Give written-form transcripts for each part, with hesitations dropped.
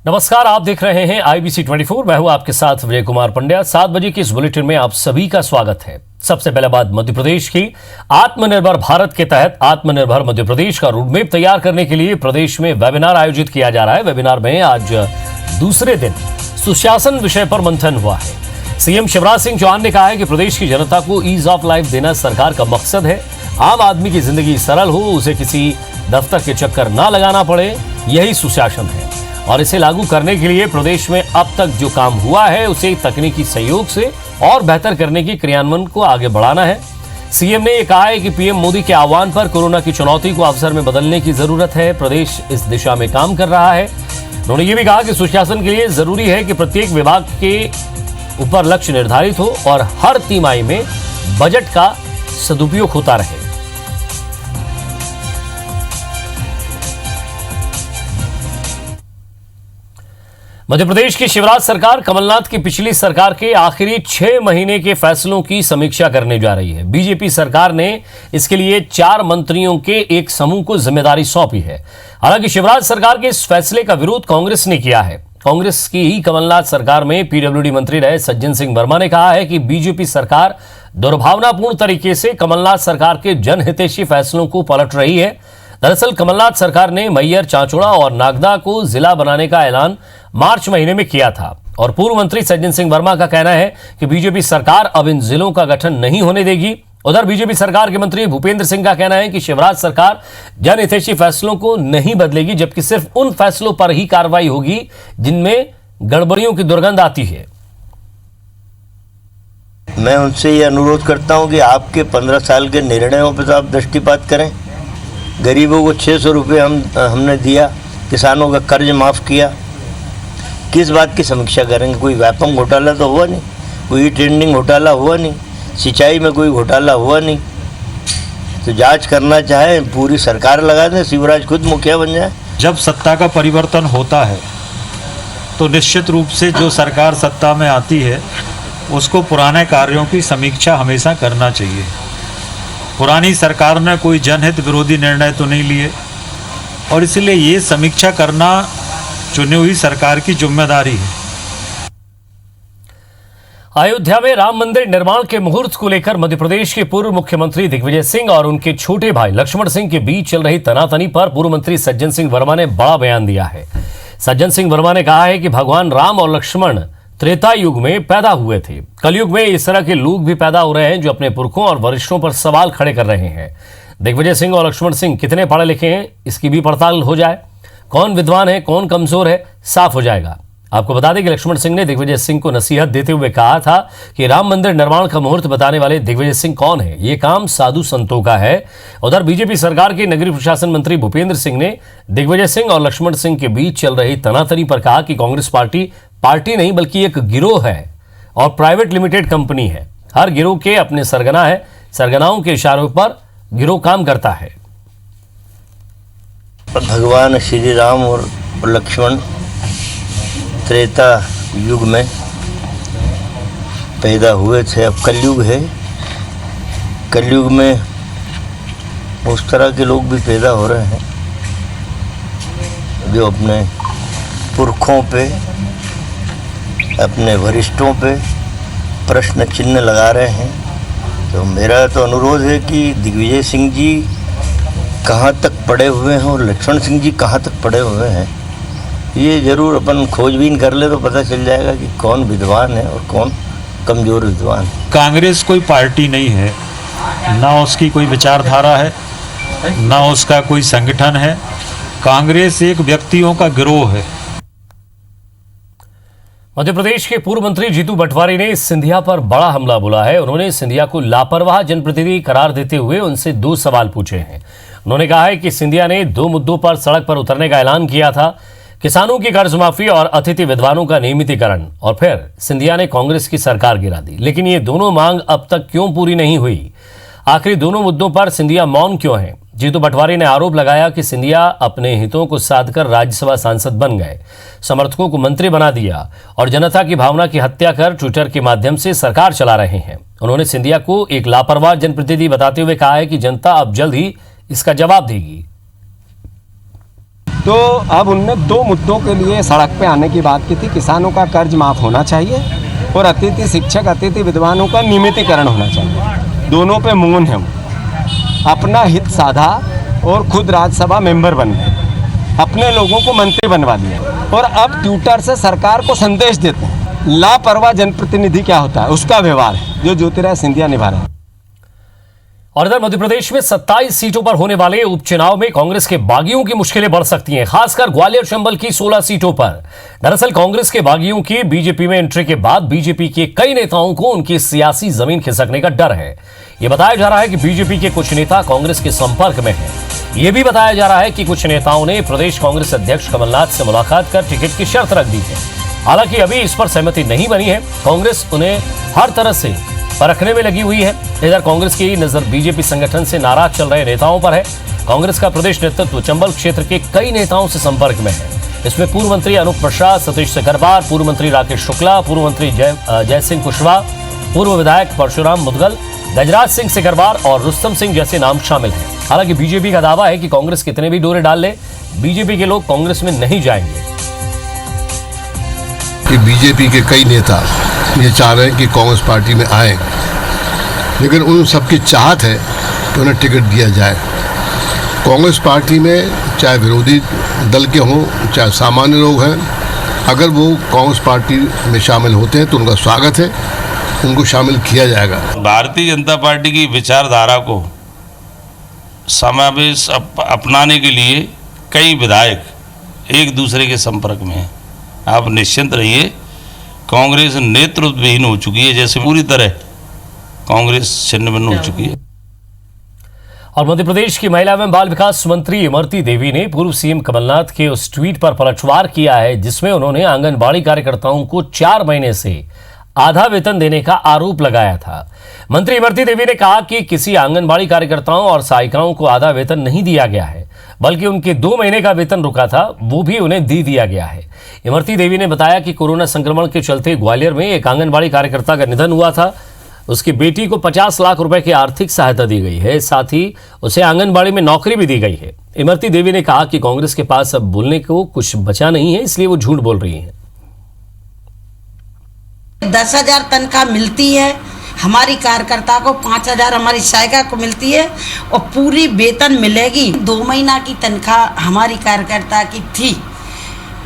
नमस्कार, आप देख रहे हैं IBC 24। मैं हूं आपके साथ विजय कुमार पंड्या। 7 बजे की इस बुलेटिन में आप सभी का स्वागत है। सबसे पहले बात मध्य प्रदेश की। आत्मनिर्भर भारत के तहत आत्मनिर्भर मध्य प्रदेश का रोडमैप तैयार करने के लिए प्रदेश में वेबिनार आयोजित किया जा रहा है। वेबिनार में आज दूसरे दिन सुशासन विषय पर मंथन हुआ है। सीएम शिवराज सिंह चौहान ने कहा है कि प्रदेश की जनता को ईज ऑफ लाइफ देना सरकार का मकसद है। आम आदमी की जिंदगी सरल हो, उसे किसी दफ्तर के चक्कर ना लगाना पड़े, यही सुशासन है। और इसे लागू करने के लिए प्रदेश में अब तक जो काम हुआ है उसे तकनीकी सहयोग से और बेहतर करने की क्रियान्वयन को आगे बढ़ाना है। सीएम ने कहा है कि पीएम मोदी के आह्वान पर कोरोना की चुनौती को अवसर में बदलने की जरूरत है। प्रदेश इस दिशा में काम कर रहा है। उन्होंने ये भी कहा कि सुशासन के लिए जरूरी है कि प्रत्येक विभाग के ऊपर लक्ष्य निर्धारित हो और हर तिमाही में बजट का सदुपयोग होता रहे। मध्य प्रदेश की शिवराज सरकार कमलनाथ की पिछली सरकार के आखिरी 6 महीने के फैसलों की समीक्षा करने जा रही है। बीजेपी सरकार ने इसके लिए 4 मंत्रियों के एक समूह को जिम्मेदारी सौंपी है। हालांकि शिवराज सरकार के इस फैसले का विरोध कांग्रेस ने किया है। कांग्रेस की ही कमलनाथ सरकार में पीडब्ल्यूडी मंत्री रहे सज्जन सिंह वर्मा ने कहा है कि बीजेपी सरकार दुर्भावनापूर्ण तरीके से कमलनाथ सरकार के जनहितैषी फैसलों को पलट रही है। दरअसल कमलनाथ सरकार ने मैयर, चांचौड़ा और नागदा को जिला बनाने का ऐलान मार्च महीने में किया था और पूर्व मंत्री सज्जन सिंह वर्मा का कहना है कि बीजेपी सरकार अब इन जिलों का गठन नहीं होने देगी। उधर बीजेपी सरकार के मंत्री भूपेंद्र सिंह का कहना है कि शिवराज सरकार जनहितैषी फैसलों को नहीं बदलेगी, जबकि सिर्फ उन फैसलों पर ही कार्रवाई होगी जिनमें गड़बड़ियों की दुर्गंध आती है। मैं उनसे ये अनुरोध करता हूं कि आपके 15 साल के निर्णयों पर तो आप दृष्टिपात करें। गरीबों को 600 रुपये हमने दिया, किसानों का कर्ज माफ़ किया। किस बात की समीक्षा करेंगे? कोई व्यापक घोटाला तो हुआ नहीं, कोई ट्रेंडिंग घोटाला हुआ नहीं, सिंचाई में कोई घोटाला हुआ नहीं। तो जांच करना चाहे पूरी सरकार लगा दें, शिवराज खुद मुखिया बन जाए। जब सत्ता का परिवर्तन होता है तो निश्चित रूप से जो सरकार सत्ता में आती है उसको पुराने कार्यों की समीक्षा हमेशा करना चाहिए। पुरानी सरकार ने कोई जनहित विरोधी निर्णय तो नहीं लिए और इसलिए ये समीक्षा करना चुनी हुई सरकार की जिम्मेदारी है। अयोध्या में राम मंदिर निर्माण के मुहूर्त को लेकर मध्य प्रदेश के पूर्व मुख्यमंत्री दिग्विजय सिंह और उनके छोटे भाई लक्ष्मण सिंह के बीच चल रही तनातनी पर पूर्व मंत्री सज्जन सिंह वर्मा ने बड़ा बयान दिया है। सज्जन सिंह वर्मा ने कहा है कि भगवान राम और लक्ष्मण त्रेता युग में पैदा हुए थे। कलयुग में इस तरह के लोग भी पैदा हो रहे हैं जो अपने पुरखों और वरिष्ठों पर सवाल खड़े कर रहे हैं। दिग्विजय सिंह और लक्ष्मण सिंह कितने पढ़े लिखे हैं, इसकी भी पड़ताल हो जाए। कौन विद्वान है, कौन कमजोर है, साफ हो जाएगा। आपको बता दें कि लक्ष्मण सिंह ने दिग्विजय सिंह को नसीहत देते हुए कहा था कि राम मंदिर निर्माण का मुहूर्त बताने वाले दिग्विजय सिंह कौन है, ये काम साधु संतों का है। उधर बीजेपी सरकार के नगरीय प्रशासन मंत्री भूपेंद्र सिंह ने दिग्विजय सिंह और लक्ष्मण सिंह के बीच चल रही तनातनी पर कहा कि कांग्रेस पार्टी नहीं बल्कि एक गिरोह है और प्राइवेट लिमिटेड कंपनी है। हर गिरोह के अपने सरगना है, सरगनाओं के इशारों पर गिरोह काम करता है। भगवान श्री राम और लक्ष्मण त्रेता युग में पैदा हुए थे। अब कलयुग है, कलयुग में उस तरह के लोग भी पैदा हो रहे हैं जो अपने पुरखों पे, अपने वरिष्ठों पे प्रश्न चिन्ह लगा रहे हैं। तो मेरा तो अनुरोध है कि दिग्विजय सिंह जी कहाँ तक पड़े हुए हैं और लक्ष्मण सिंह जी कहाँ तक पड़े हुए हैं, ये ज़रूर अपन खोजबीन कर ले तो पता चल जाएगा कि कौन विद्वान है और कौन कमज़ोर विद्वान है। कांग्रेस कोई पार्टी नहीं है, ना उसकी कोई विचारधारा है, ना उसका कोई संगठन है। कांग्रेस एक व्यक्तियों का गिरोह है। मध्य प्रदेश के पूर्व मंत्री जीतू पटवारी ने सिंधिया पर बड़ा हमला बोला है। उन्होंने सिंधिया को लापरवाह जनप्रतिनिधि करार देते हुए उनसे 2 सवाल पूछे हैं। उन्होंने कहा है कि सिंधिया ने 2 मुद्दों पर सड़क पर उतरने का ऐलान किया था, किसानों की कर्ज माफी और अतिथि विद्वानों का नियमितीकरण, और फिर सिंधिया ने कांग्रेस की सरकार गिरा दी। लेकिन ये दोनों मांग अब तक क्यों पूरी नहीं हुई? आखिरी दोनों मुद्दों पर सिंधिया मौन क्यों है? जीतू पटवारी ने आरोप लगाया कि सिंधिया अपने हितों को साधकर राज्यसभा सांसद बन गए, समर्थकों को मंत्री बना दिया और जनता की भावना की हत्या कर ट्विटर के माध्यम से सरकार चला रहे हैं। उन्होंने सिंधिया को एक लापरवाह जनप्रतिनिधि बताते हुए कहा है कि जनता अब जल्द ही इसका जवाब देगी। तो अब उनने 2 मुद्दों के लिए सड़क पे आने की बात की थी। किसानों का कर्ज माफ़ होना चाहिए और अतिथि शिक्षक, अतिथि विद्वानों का नियमितीकरण होना चाहिए। दोनों पे मौन है। अपना हित साधा और खुद राज्यसभा मेंबर बन गए, अपने लोगों को मंत्री बनवा दिया और अब ट्विटर से सरकार को संदेश देते हैं। लापरवाह जनप्रतिनिधि क्या होता है, उसका व्यवहार है जो ज्योतिरादित्य सिंधिया निभा रहे हैं। और इधर मध्य प्रदेश में 27 सीटों पर होने वाले उपचुनाव में कांग्रेस के बागियों की मुश्किलें बढ़ सकती हैं, खासकर ग्वालियर चंबल की 16 सीटों पर। दरअसल कांग्रेस के बागियों की बीजेपी में एंट्री के बाद बीजेपी के कई नेताओं को उनकी सियासी जमीन खिसकने का डर है। यह बताया जा रहा है कि बीजेपी के कुछ नेता कांग्रेस के संपर्क में हैं। यह भी बताया जा रहा है कि कुछ नेताओं ने प्रदेश कांग्रेस अध्यक्ष कमलनाथ से मुलाकात कर टिकट की शर्त रख दी है। हालांकि अभी इस पर सहमति नहीं बनी है। कांग्रेस उन्हें हर तरह से परखने में लगी हुई है। इधर कांग्रेस की नजर बीजेपी संगठन से नाराज चल रहे नेताओं पर है। कांग्रेस का प्रदेश नेतृत्व चंबल क्षेत्र के कई नेताओं से संपर्क में है। इसमें पूर्व मंत्री अनूप प्रसाद, सतीश सिकरवार, पूर्व मंत्री राकेश शुक्ला, पूर्व मंत्री जय सिंह कुशवाहा, पूर्व विधायक परशुराम मुदगल, गजराज सिंह सिकरवार और रुस्तम सिंह जैसे नाम शामिल हैं। हालांकि बीजेपी का दावा है कि कांग्रेस कितने भी डोरे डाल ले, बीजेपी के लोग कांग्रेस में नहीं जाएंगे। कि बीजेपी के कई नेता ये चाह रहे हैं कि कांग्रेस पार्टी में आए, लेकिन उन सबकी चाहत है कि उन्हें टिकट दिया जाए। कांग्रेस पार्टी में चाहे विरोधी दल के हों, चाहे सामान्य लोग हैं, अगर वो कांग्रेस पार्टी में शामिल होते हैं तो उनका स्वागत है, उनको शामिल किया जाएगा। भारतीय जनता पार्टी की विचारधारा को समावेश अपनाने के लिए कई विधायक एक दूसरे के संपर्क में हैं। आप निश्चिंत रहिए, कांग्रेस नेतृत्वहीन हो चुकी है, जैसे पूरी तरह कांग्रेस छिन्न-भिन्न हो चुकी है। और मध्य प्रदेश की महिला एवं बाल विकास मंत्री इमरती देवी ने पूर्व सीएम कमलनाथ के उस ट्वीट पर पलटवार किया है जिसमें उन्होंने आंगनबाड़ी कार्यकर्ताओं को 4 महीने से आधा वेतन देने का आरोप लगाया था। मंत्री इमरती देवी ने कहा कि किसी आंगनबाड़ी कार्यकर्ताओं और सहायिकाओं को आधा वेतन नहीं दिया गया है, बल्कि उनके 2 महीने का वेतन रुका था, वो भी उन्हें दे दिया गया है। इमरती देवी ने बताया कि कोरोना संक्रमण के चलते ग्वालियर में एक आंगनबाड़ी कार्यकर्ता का निधन हुआ था। उसकी बेटी को 50 लाख रुपए की आर्थिक सहायता दी गई है, साथ ही उसे आंगनबाड़ी में नौकरी भी दी गई है। इमरती देवी ने कहा कि कांग्रेस के पास अब बोलने को कुछ बचा नहीं है, इसलिए वो झूठ बोल रही है। 10,000 तनख्वाह मिलती है, हमारी कार्यकर्ता को 5,000 हमारी सहायिका को मिलती है और पूरी वेतन मिलेगी। 2 महीना की तनख्वाह हमारी कार्यकर्ता की थी,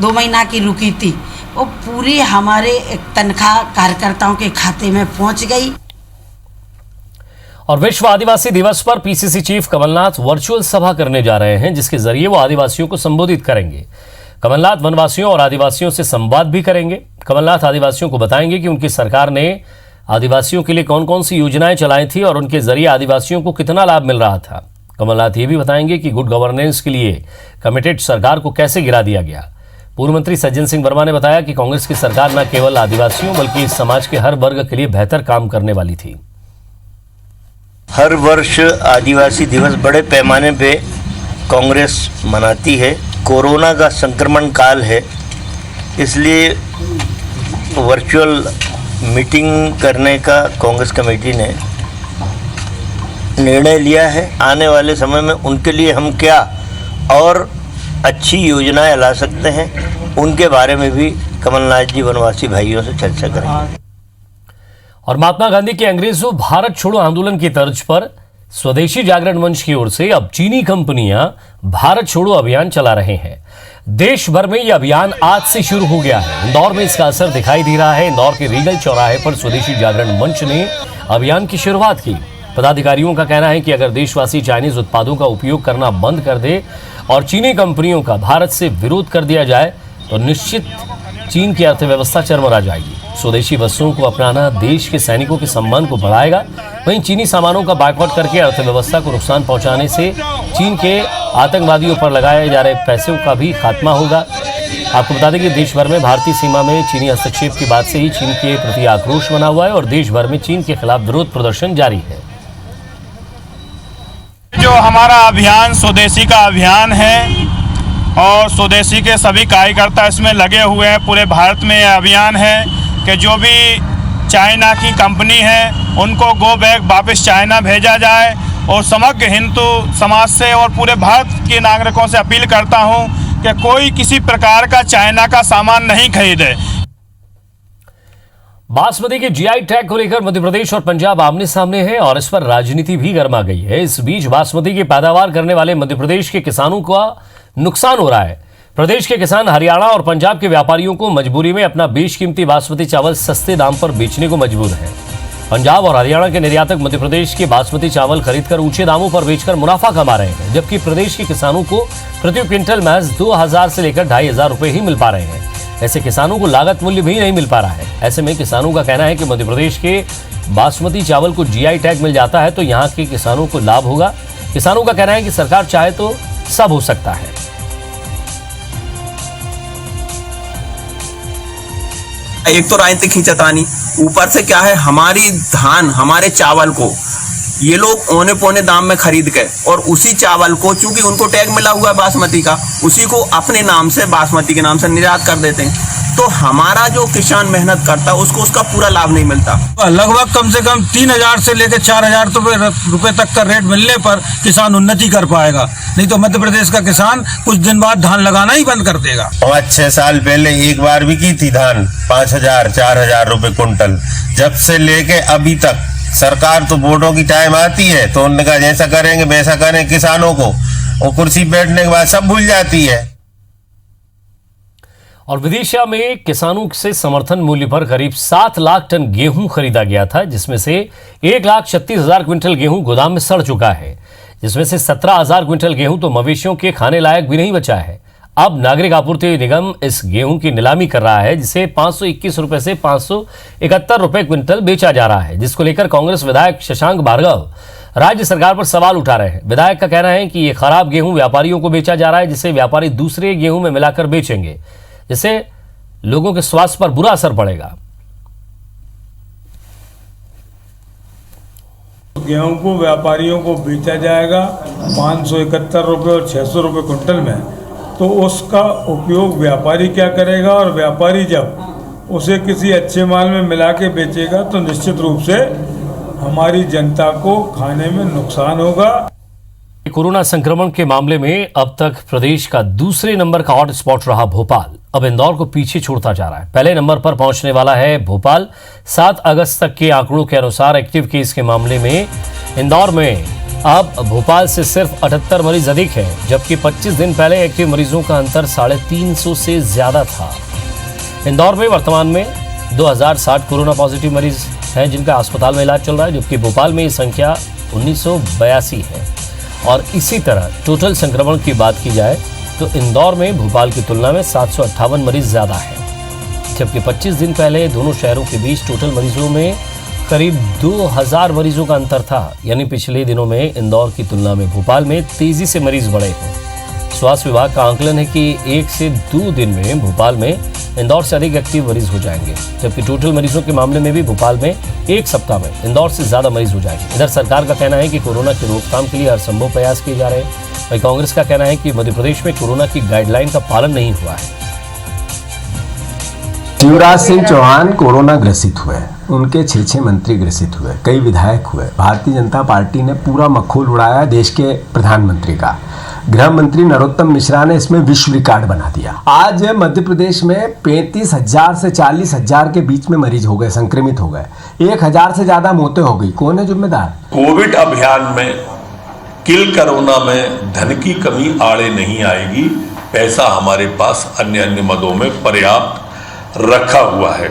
2 महीना की रुकी थी, वो पूरी हमारे तनख्वाह कार्यकर्ताओं के खाते में पहुंच गई। और विश्व आदिवासी दिवस पर पीसीसी चीफ कमलनाथ वर्चुअल सभा करने जा रहे हैं, जिसके जरिए वो आदिवासियों को संबोधित करेंगे। कमलनाथ वनवासियों और आदिवासियों से संवाद भी करेंगे। कमलनाथ आदिवासियों को बताएंगे कि उनकी सरकार ने आदिवासियों के लिए कौन कौन सी योजनाएं चलाई थी और उनके जरिए आदिवासियों को कितना लाभ मिल रहा था। कमलनाथ ये भी बताएंगे कि गुड गवर्नेंस के लिए कमिटेड सरकार को कैसे गिरा दिया गया। पूर्व मंत्री सज्जन सिंह वर्मा ने बताया कि कांग्रेस की सरकार न केवल आदिवासियों बल्कि समाज के हर वर्ग के लिए बेहतर काम करने वाली थी। हर वर्ष आदिवासी दिवस बड़े पैमाने पे कांग्रेस मनाती है। कोरोना का संक्रमण काल है, इसलिए वर्चुअल मीटिंग करने का कांग्रेस कमेटी ने निर्णय लिया है। आने वाले समय में उनके लिए हम क्या और अच्छी योजनाएं ला सकते हैं, उनके बारे में भी कमलनाथ जी वनवासी भाइयों से चर्चा करेंगे। और महात्मा गांधी के अंग्रेजों भारत छोड़ो आंदोलन की तर्ज पर स्वदेशी जागरण मंच की ओर से अब चीनी कंपनियां भारत छोड़ो अभियान चला रहे हैं। देश भर में यह अभियान आज से शुरू हो गया है। इंदौर में इसका असर दिखाई दे रहा है। इंदौर के रीगल चौराहे पर स्वदेशी जागरण मंच ने अभियान की शुरुआत की। पदाधिकारियों का कहना है कि अगर देशवासी चाइनीज उत्पादों का उपयोग करना बंद कर दे और चीनी कंपनियों का भारत से विरोध कर दिया जाए तो निश्चित चीन की अर्थव्यवस्था चरमरा जाएगी। स्वदेशी वस्तुओं को अपनाना देश के सैनिकों के सम्मान को बढ़ाएगा। वहीं चीनी सामानों का बायकॉट करके अर्थव्यवस्था को नुकसान पहुंचाने से चीन के आतंकवादियों पर लगाए जा रहे पैसों का भी खात्मा होगा। आपको बता दें कि देश भर में भारतीय सीमा में चीनी हस्तक्षेप के बाद से ही चीन के प्रति आक्रोश बना हुआ है और देश भर में चीन के खिलाफ विरोध प्रदर्शन जारी है। जो हमारा अभियान स्वदेशी का अभियान है और स्वदेशी के सभी कार्यकर्ता इसमें लगे हुए हैं। पूरे भारत में यह अभियान है कि जो भी चाइना की कंपनी है उनको गो बैक वापस चाइना भेजा जाए। और समग्र हिंदू समाज से और पूरे भारत के नागरिकों से अपील करता हूं कि कोई किसी प्रकार का चाइना का सामान नहीं खरीदे। बासमती के जीआई टैग को लेकर मध्य प्रदेश और पंजाब आमने सामने हैं और इस पर राजनीति भी गर्मा गई है। इस बीच बासमती की पैदावार करने वाले मध्य प्रदेश के किसानों का नुकसान हो रहा है। प्रदेश के किसान हरियाणा और पंजाब के व्यापारियों को मजबूरी में अपना बेशकीमती बासमती चावल सस्ते दाम पर बेचने को मजबूर है। पंजाब और हरियाणा के निर्यातक मध्य प्रदेश के बासमती चावल खरीदकर ऊंचे दामों पर बेचकर मुनाफा कमा रहे हैं, जबकि प्रदेश के किसानों को प्रति क्विंटल महज 2000 से लेकर 2500 रुपए ही मिल पा रहे हैं। ऐसे किसानों को लागत मूल्य भी नहीं मिल पा रहा है। ऐसे में किसानों का कहना है कि मध्य प्रदेश के बासमती चावल को जीआई टैग मिल जाता है तो यहाँ के किसानों को लाभ होगा। किसानों का कहना है कि सरकार चाहे तो सब हो सकता है। एक तो राजनीतिक खींचतानी, ऊपर से क्या है, हमारी धान हमारे चावल को ये लोग औने पौने दाम में खरीद के और उसी चावल को, चूंकि उनको टैग मिला हुआ है बासमती का, उसी को अपने नाम से बासमती के नाम से निर्यात कर देते हैं। तो हमारा जो किसान मेहनत करता है उसको उसका पूरा लाभ नहीं मिलता। लगभग कम से कम 3000 से लेकर 4000 रुपए तक का रेट मिलने पर किसान उन्नति कर पाएगा, नहीं तो मध्य प्रदेश का किसान कुछ दिन बाद धान लगाना ही बंद कर देगा। 5-6 साल पहले एक बार भी की थी धान 5000-4000 रुपए कुंटल। जब से लेके अभी तक सरकार तो वोटों की टाइम आती है तो उन्होंने कहा जैसा करेंगे वैसा करें किसानों को, और कुर्सी बैठने के बाद सब भूल जाती है। और विदिशा में किसानों से समर्थन मूल्य पर करीब 7 लाख टन गेहूं खरीदा गया था, जिसमें से 1,36,000 क्विंटल गेहूं गोदाम में सड़ चुका है, जिसमें से 17,000 क्विंटल गेहूं तो मवेशियों के खाने लायक भी नहीं बचा है। अब नागरिक आपूर्ति निगम इस गेहूं की नीलामी कर रहा है, जिसे 521 रुपए से 571 रुपए क्विंटल बेचा जा रहा है, जिसको लेकर कांग्रेस विधायक शशांक भार्गव राज्य सरकार पर सवाल उठा रहे हैं। विधायक का कहना है कि ये खराब गेहूं व्यापारियों को बेचा जा रहा है, जिसे व्यापारी दूसरे गेहूं में मिलाकर बेचेंगे, जिससे लोगों के स्वास्थ्य पर बुरा असर पड़ेगा। गेहूं को व्यापारियों को बेचा जाएगा 571 रुपये और 600 रुपये कुंटल में, तो उसका उपयोग व्यापारी क्या करेगा, और व्यापारी जब उसे किसी अच्छे माल में मिला के बेचेगा तो निश्चित रूप से हमारी जनता को खाने में नुकसान होगा। कोरोना संक्रमण के मामले में अब तक प्रदेश का दूसरे नंबर का हॉट स्पॉट रहा भोपाल अब इंदौर को पीछे छोड़ता जा रहा है। पहले नंबर पर पहुंचने वाला है भोपाल। 7 अगस्त तक के आंकड़ों के अनुसार एक्टिव केस के मामले में इंदौर में अब भोपाल से सिर्फ 78 मरीज अधिक है, जबकि 25 दिन पहले एक्टिव मरीजों का अंतर 350 से ज्यादा था। इंदौर में वर्तमान में 2060 कोरोना पॉजिटिव मरीज हैं जिनका अस्पताल में इलाज चल रहा है, जबकि भोपाल में ये संख्या 1982 है। और इसी तरह टोटल संक्रमण की बात की जाए तो इंदौर में भोपाल की तुलना में 758 मरीज ज्यादा है, जबकि 25 दिन पहले दोनों शहरों के बीच टोटल मरीजों में करीब 2000 मरीजों का अंतर था। यानी पिछले दिनों में इंदौर की तुलना में भोपाल में तेजी से मरीज बढ़े हैं। स्वास्थ्य विभाग का आंकलन है कि 1 से 2 दिन में भोपाल में इंदौर से अधिक एक्टिव मरीज हो जाएंगे, जबकि टोटल मरीजों के मामले में भी भोपाल में 1 सप्ताह में इंदौर से ज्यादा मरीज हो जाएंगे। इधर सरकार का कहना है कि कोरोना की रोकथाम के लिए हर संभव प्रयास किए जा रहे हैं। वहीं कांग्रेस का कहना है कि मध्य प्रदेश में कोरोना की गाइडलाइन का पालन नहीं हुआ है। शिवराज सिंह चौहान कोरोना ग्रसित हुए, उनके 6 मंत्री ग्रसित हुए, कई विधायक हुए। भारतीय जनता पार्टी ने पूरा मखौल उड़ाया देश के प्रधानमंत्री का। गृह मंत्री नरोत्तम मिश्रा ने इसमें विश्व रिकॉर्ड बना दिया। आज मध्य प्रदेश में 35,000 से 40,000 के बीच में मरीज हो गए, संक्रमित हो गए। 1000 से ज्यादा मौतें हो गई। कौन है जिम्मेदार? कोविड अभियान में किल कोरोना में धन की कमी आड़े नहीं आएगी। पैसा हमारे पास अन्य मदों में पर्याप्त रखा हुआ है।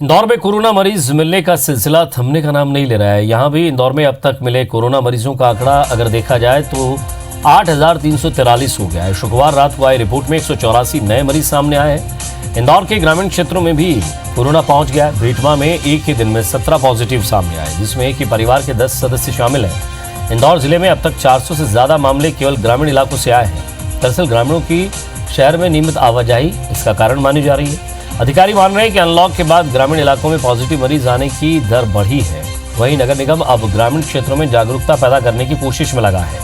इंदौर में कोरोना मरीज मिलने का सिलसिला थमने का नाम नहीं ले रहा है। यहां भी इंदौर में अब तक मिले कोरोना मरीजों का आंकड़ा अगर देखा जाए तो 8,343 हो गया है। शुक्रवार रात को आई रिपोर्ट में 184 नए मरीज सामने आए हैं। इंदौर के ग्रामीण क्षेत्रों में भी कोरोना पहुंच गया है। बेटवा में एक ही दिन में 17 पॉजिटिव सामने आए, जिसमें एक ही परिवार के 10 सदस्य शामिल हैं। इंदौर जिले में अब तक 400 से ज्यादा मामले केवल ग्रामीण इलाकों से आए हैं। दरअसल ग्रामीणों की शहर में नियमित आवाजाही इसका कारण मानी जा रही है। अधिकारी मान रहे हैं कि अनलॉक के बाद ग्रामीण इलाकों में पॉजिटिव मरीज आने की दर बढ़ी है। वहीं नगर निगम अब ग्रामीण क्षेत्रों में जागरूकता पैदा करने की कोशिश में लगा है।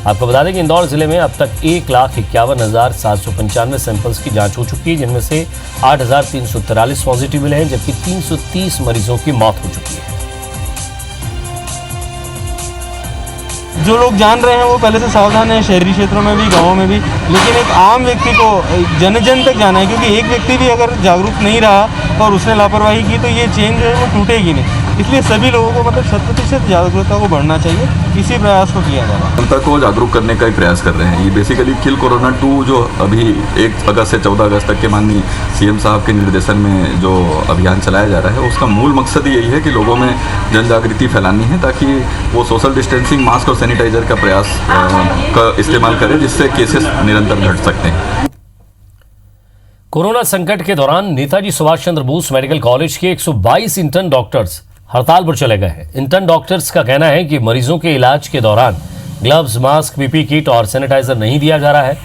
आपको बता दें कि इंदौर जिले में अब तक 1,51,795 सैंपल्स की जांच हो चुकी है, जिनमें से 8,343 पॉजिटिव मिले हैं, जबकि 330 मरीजों की मौत हो चुकी है। जो लोग जान रहे हैं वो पहले से सावधान है, शहरी क्षेत्रों में भी, गाँवों में भी, लेकिन एक आम व्यक्ति को जन जन तक जाना है, क्योंकि एक व्यक्ति भी अगर जागरूक नहीं रहा और उसने लापरवाही की तो ये चेन जो है वो टूटेगी नहीं। इसलिए सभी लोगों को मतलब 100% जागरूकता को बढ़ना चाहिए, इसी प्रयास को किया जाएगा। जनता को जागरूक करने का ही प्रयास कर रहे हैं। ये बेसिकली किल कोरोना 2 जो अभी 1 अगस्त से 14 अगस्त तक के माननीय सीएम साहब के निर्देशन में जो अभियान चलाया जा रहा है, उसका मूल मकसद यही है कि लोगों में जन जागृति फैलानी है, ताकि वो सोशल डिस्टेंसिंग, मास्क और सैनिटाइजर का प्रयास का इस्तेमाल करें, जिससे केसेस निरंतर घट सकते हैं। कोरोना संकट के दौरान नेताजी सुभाष चंद्र बोस मेडिकल कॉलेज के 122 इंटर्न डॉक्टर्स हड़ताल पर चले गए हैं। इंटर्न डॉक्टर्स का कहना है कि मरीजों के इलाज के दौरान ग्लव्स, मास्क, पीपी किट और सैनिटाइजर नहीं दिया जा रहा है।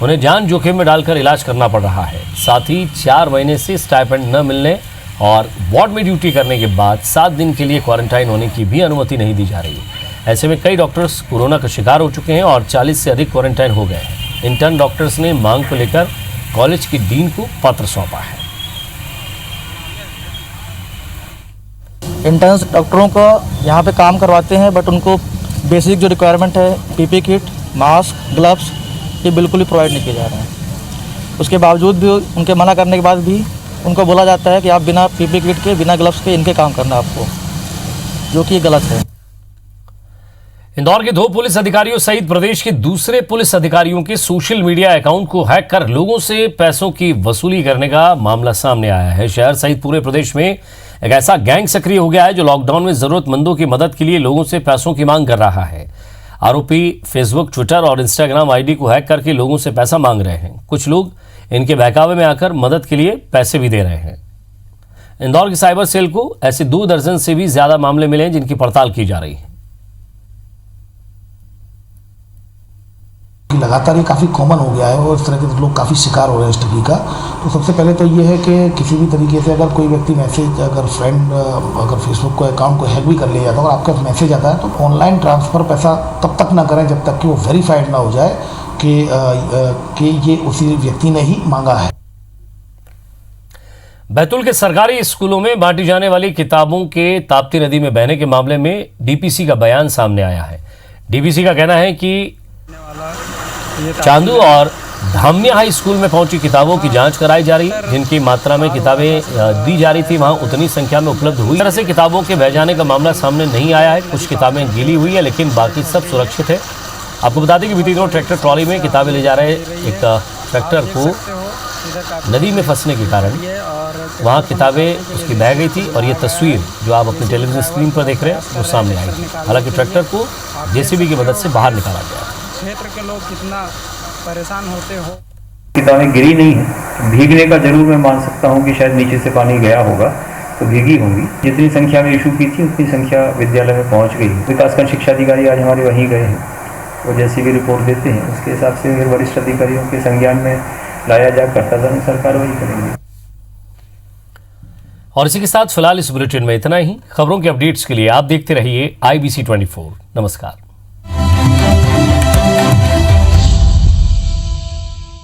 उन्हें जान जोखिम में डालकर इलाज करना पड़ रहा है। साथ ही 4 महीने से स्टाइपेंड न मिलने और वार्ड में ड्यूटी करने के बाद 7 दिन के लिए क्वारंटाइन होने की भी अनुमति नहीं दी जा रही है। ऐसे में कई डॉक्टर्स कोरोना का शिकार हो चुके हैं और 40 से अधिक क्वारंटाइन हो गए हैं। इंटर्न डॉक्टर्स ने मांग को लेकर कॉलेज की डीन को पत्र सौंपा है। इंटर्न्स डॉक्टरों को यहाँ पे काम करवाते हैं, बट उनको बेसिक जो रिक्वायरमेंट है, पीपी किट, मास्क, ग्लव्स, ये बिल्कुल ही प्रोवाइड नहीं किए जा रहे हैं। उसके बावजूद भी उनके मना करने के बाद भी उनको बोला जाता है कि आप बिना पीपी किट के, बिना ग्लव्स के इनके काम करना आपको, जो कि गलत है। इंदौर के 2 पुलिस अधिकारियों सहित प्रदेश के दूसरे पुलिस अधिकारियों के सोशल मीडिया अकाउंट को हैक कर लोगों से पैसों की वसूली करने का मामला सामने आया है। शहर सहित पूरे प्रदेश में एक ऐसा गैंग सक्रिय हो गया है जो लॉकडाउन में जरूरतमंदों की मदद के लिए लोगों से पैसों की मांग कर रहा है। आरोपी फेसबुक, ट्विटर और इंस्टाग्राम आईडी को हैक करके लोगों से पैसा मांग रहे हैं। कुछ लोग इनके बहकावे में आकर मदद के लिए पैसे भी दे रहे हैं। इंदौर की साइबर सेल को ऐसे 2 दर्जन से भी ज्यादा मामले मिले हैं जिनकी पड़ताल की जा रही है। लगातार ये काफ़ी कॉमन हो गया है और इस तरह के लोग काफ़ी शिकार हो रहे हैं इस ठगी का। तो सबसे पहले तो ये है कि किसी भी तरीके से अगर कोई व्यक्ति मैसेज, अगर फ्रेंड अगर फेसबुक को अकाउंट को हैक भी कर लिया जाता है और आपका मैसेज आता है, तो ऑनलाइन ट्रांसफ़र पैसा तब तक ना करें जब तक कि वो वेरीफाइड ना हो जाए कि ये उसी व्यक्ति ने ही मांगा है। बैतूल के सरकारी स्कूलों में बांटी जाने वाली किताबों के ताप्ती नदी में बहने के मामले में डीपीसी का बयान सामने आया है। डीपीसी का कहना है कि चांदू और धामिया हाई स्कूल में पहुंची किताबों की जांच कराई जा रही है। जिनकी मात्रा में किताबें दी जा रही थी वहां उतनी संख्या में उपलब्ध हुई। इस तरह से किताबों के बह जाने का मामला सामने नहीं आया है। कुछ किताबें गीली हुई है लेकिन बाकी सब सुरक्षित है। आपको बता दें कि बीती दिनों ट्रैक्टर ट्रॉली में किताबें ले जा रहे एक ट्रैक्टर को नदी में फंसने के कारण वहाँ किताबें उसकी बह गई थी और ये तस्वीर जो आप अपने टेलीविजन स्क्रीन पर देख रहे हैं वो सामने आई थी। हालांकि ट्रैक्टर को जेसीबी की मदद से बाहर निकाला गया। क्षेत्र के लोग कितना परेशान होते हो। किताबें गिरी नहीं है, भीगने का जरूर मैं मान सकता हूँ कि शायद नीचे से पानी गया होगा तो भीगी होंगी। जितनी संख्या में इशू की थी उतनी संख्या विद्यालय में पहुँच गई। विकासखंड शिक्षा अधिकारी आज हमारे वहीं गए हैं, वो जैसी भी रिपोर्ट देते हैं उसके हिसाब से फिर वरिष्ठ अधिकारियों के संज्ञान में लाया जा करता था, सरकार वही करेंगे। और इसी के साथ फिलहाल इस बुलेटिन में इतना ही। खबरों के अपडेट्स के लिए आप देखते रहिए IBC 24। नमस्कार।